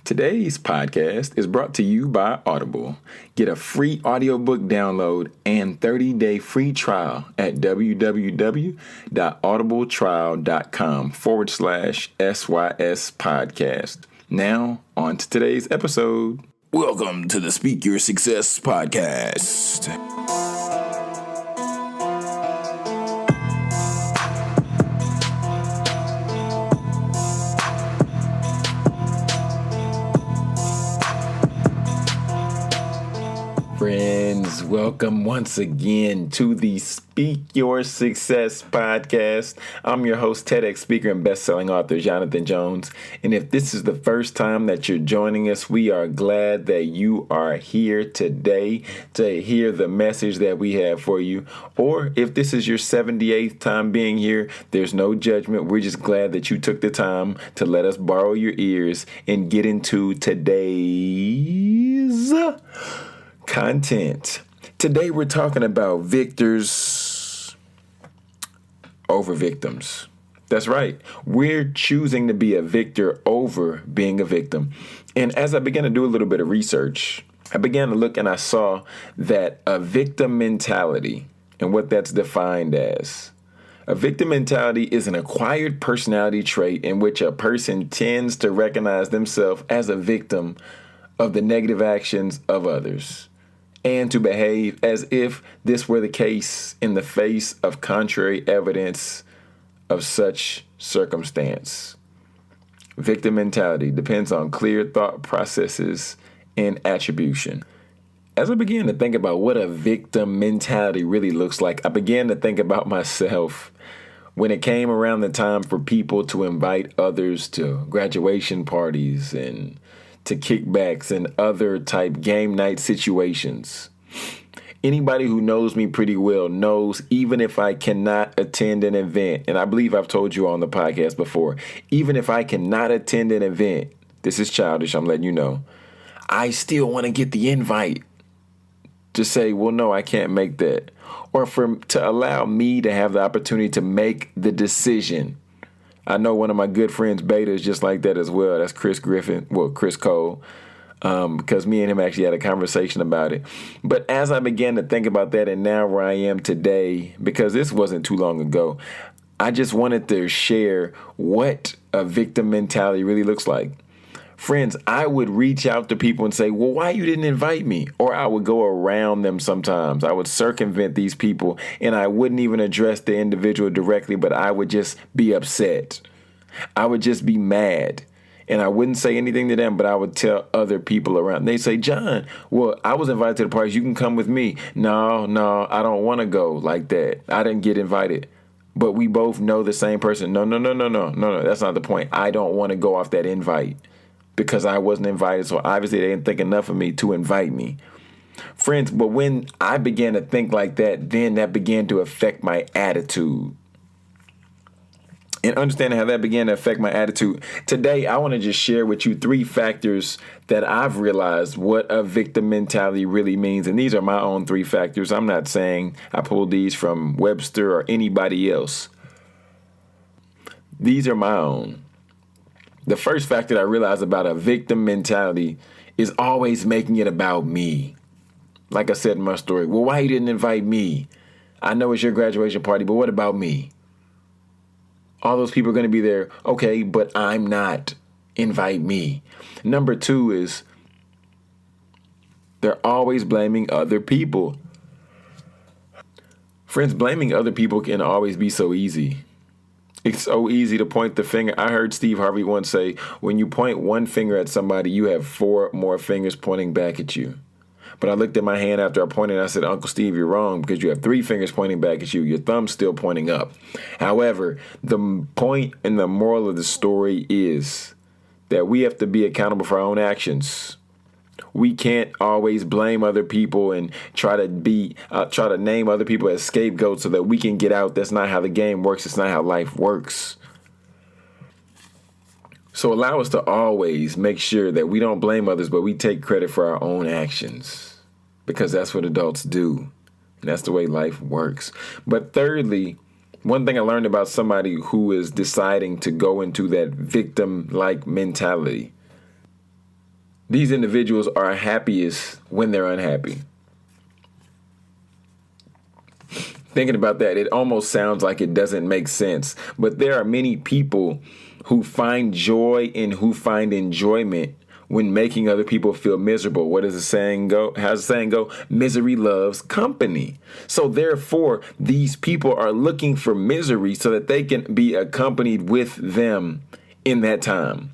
Today's podcast is brought to you by Audible. Get a free audiobook download and 30-day free trial at www.audibletrial.com/SYS podcast. Now, on to today's episode. Welcome to the Speak Your Success podcast. Friends, welcome once again to the Speak Your Success podcast. I'm your host, TEDx speaker and best-selling author, Jonathan Jones. And if this is the first time that you're joining us, we are glad that you are here today to hear the message that we have for you. Or if this is your 78th time being here, there's no judgment. We're just glad that you took the time to let us borrow your ears and get into today's content. Today we're talking about victors over victims. That's right. We're choosing to be a victor over being a victim. And as I began to do a little bit of research, I began to look and I saw that a victim mentality and what that's defined as. A victim mentality is an acquired personality trait in which a person tends to recognize themselves as a victim of the negative actions of others, and to behave as if this were the case in the face of contrary evidence of such circumstance. Victim mentality depends on clear thought processes and attribution. As I began to think about what a victim mentality really looks like, I began to think about myself when it came around the time for people to invite others to graduation parties and to kickbacks and other type game night situations. Anybody who knows me pretty well knows even if I cannot attend an event, and I believe I've told you on the podcast before, even if I cannot attend an event, this is childish, I'm letting you know, I still want to get the invite to say, well, no, I can't make that. Or to allow me to have the opportunity to make the decision. I know one of my good friends, Beta, is just like that as well. That's Chris Cole, because me and him actually had a conversation about it. But as I began to think about that and now where I am today, because this wasn't too long ago, I just wanted to share what a victim mentality really looks like. Friends, I would reach out to people and say, well, why you didn't invite me? Or I would go around them sometimes. I would circumvent these people and I wouldn't even address the individual directly, but I would just be upset. I would just be mad. And I wouldn't say anything to them, but I would tell other people around. They say, John, well, I was invited to the party. You can come with me. No, I don't want to go like that. I didn't get invited. But we both know the same person. No. That's not the point. I don't want to go off that invite, because I wasn't invited, so obviously they didn't think enough of me to invite me. Friends, but when I began to think like that, then that began to affect my attitude. And understanding how that began to affect my attitude, today I want to just share with you 3 factors that I've realized what a victim mentality really means. And these are my own 3 factors. I'm not saying I pulled these from Webster or anybody else. These are my own. The first fact that I realized about a victim mentality is always making it about me. Like I said in my story, well, why you didn't invite me? I know it's your graduation party, but what about me? All those people are going to be there. Okay, but I'm not. Invite me. Number 2 is they're always blaming other people. Friends, blaming other people can always be so easy. It's so easy to point the finger. I heard Steve Harvey once say, when you point one finger at somebody, you have 4 more fingers pointing back at you. But I looked at my hand after I pointed and I said, Uncle Steve, you're wrong, because you have 3 fingers pointing back at you. Your thumb's still pointing up. However, the point and the moral of the story is that we have to be accountable for our own actions. We can't always blame other people and try to name other people as scapegoats so that we can get out. That's not how the game works. It's not how life works. So allow us to always make sure that we don't blame others, but we take credit for our own actions, because that's what adults do. And that's the way life works. But thirdly, one thing I learned about somebody who is deciding to go into that victim-like mentality These individuals are happiest when they're unhappy. Thinking about that, it almost sounds like it doesn't make sense. But there are many people who find joy and who find enjoyment when making other people feel miserable. What does the saying go? How's the saying go? Misery loves company. So therefore, these people are looking for misery so that they can be accompanied with them in that time.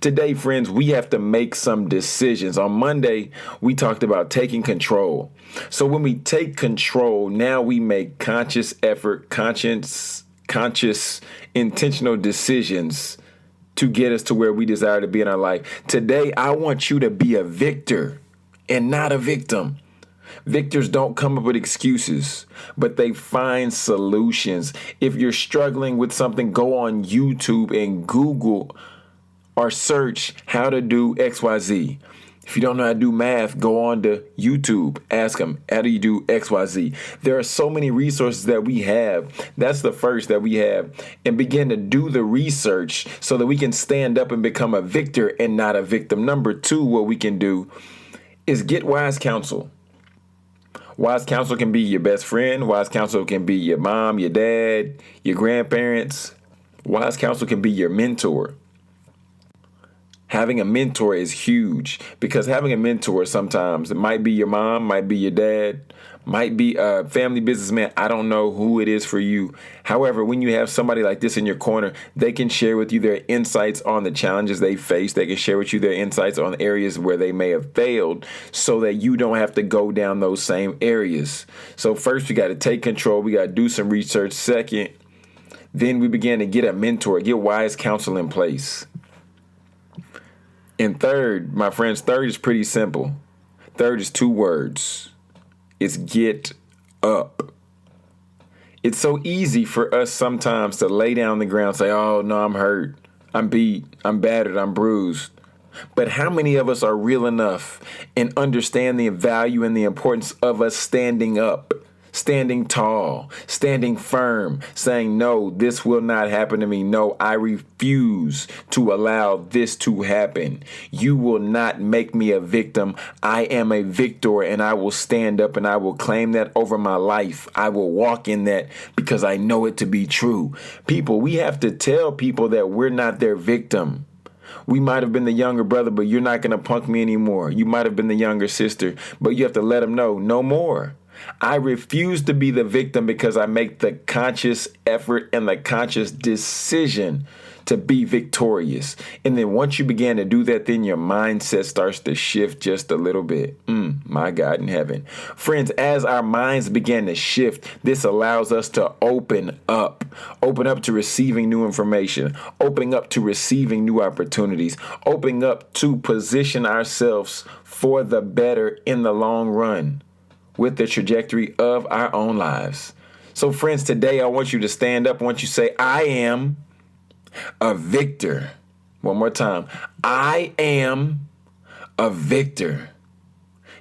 Today, friends, we have to make some decisions. On Monday, we talked about taking control. So when we take control, now we make conscious effort, conscious, intentional decisions to get us to where we desire to be in our life. Today, I want you to be a victor and not a victim. Victors don't come up with excuses, but they find solutions. If you're struggling with something, go on YouTube and Google or search how to do XYZ. If you don't know how to do math, go on to YouTube. Ask them, how do you do XYZ? There are so many resources that we have. That's the first that we have. And begin to do the research so that we can stand up and become a victor and not a victim. Number two, what we can do is get wise counsel. Wise counsel can be your best friend. Wise counsel can be your mom, your dad, your grandparents. Wise counsel can be your mentor. Having a mentor is huge, because having a mentor sometimes, it might be your mom, might be your dad, might be a family businessman. I don't know who it is for you. However, when you have somebody like this in your corner, they can share with you their insights on the challenges they face. They can share with you their insights on areas where they may have failed so that you don't have to go down those same areas. So first, we got to take control. We got to do some research. Second, then we begin to get a mentor, get wise counsel in place. And third, my friends, third is pretty simple. Third is 2 words. It's get up. It's so easy for us sometimes to lay down on the ground and say, oh, no, I'm hurt. I'm beat. I'm battered. I'm bruised. But how many of us are real enough and understand the value and the importance of us standing up, standing tall, standing firm, saying, no, this will not happen to me. No, I refuse to allow this to happen. You will not make me a victim. I am a victor, and I will stand up and I will claim that over my life. I will walk in that because I know it to be true. People, we have to tell people that we're not their victim. We might have been the younger brother, but you're not going to punk me anymore. You might have been the younger sister, but you have to let them know, no more. I refuse to be the victim because I make the conscious effort and the conscious decision to be victorious. And then once you begin to do that, then your mindset starts to shift just a little bit. My God in heaven. Friends, as our minds begin to shift, this allows us to open up to receiving new information, opening up to receiving new opportunities, opening up to position ourselves for the better in the long run with the trajectory of our own lives. So friends, today I want you to stand up. I want you to say, I am a victor. One more time. I am a victor.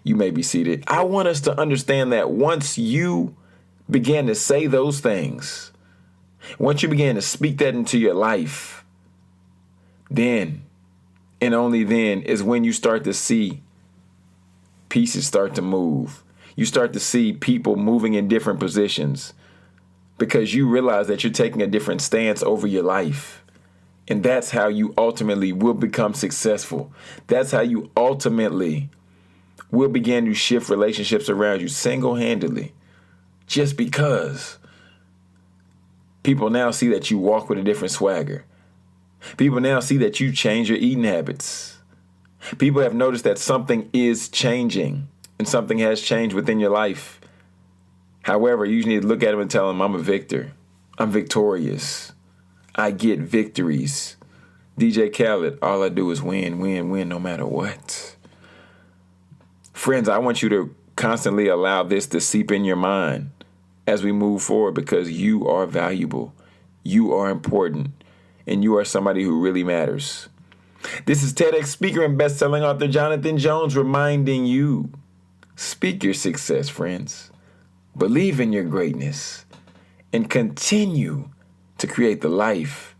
You may be seated. I want us to understand that once you begin to say those things, once you begin to speak that into your life, then and only then is when you start to see pieces start to move. You start to see people moving in different positions because you realize that you're taking a different stance over your life. And that's how you ultimately will become successful. That's how you ultimately will begin to shift relationships around you single-handedly. Just because people now see that you walk with a different swagger. People now see that you change your eating habits. People have noticed that something is changing. And something has changed within your life. However, you need to look at them and tell them, I'm a victor. I'm victorious. I get victories. DJ Khaled, all I do is win, win, win, no matter what. Friends, I want you to constantly allow this to seep in your mind as we move forward, because you are valuable. You are important. And you are somebody who really matters. This is TEDx speaker and best-selling author Jonathan Jones reminding you, speak your success, friends. Believe in your greatness and continue to create the life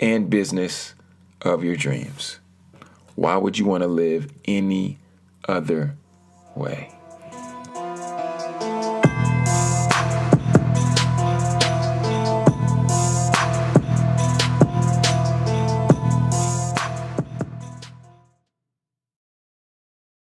and business of your dreams. Why would you want to live any other way?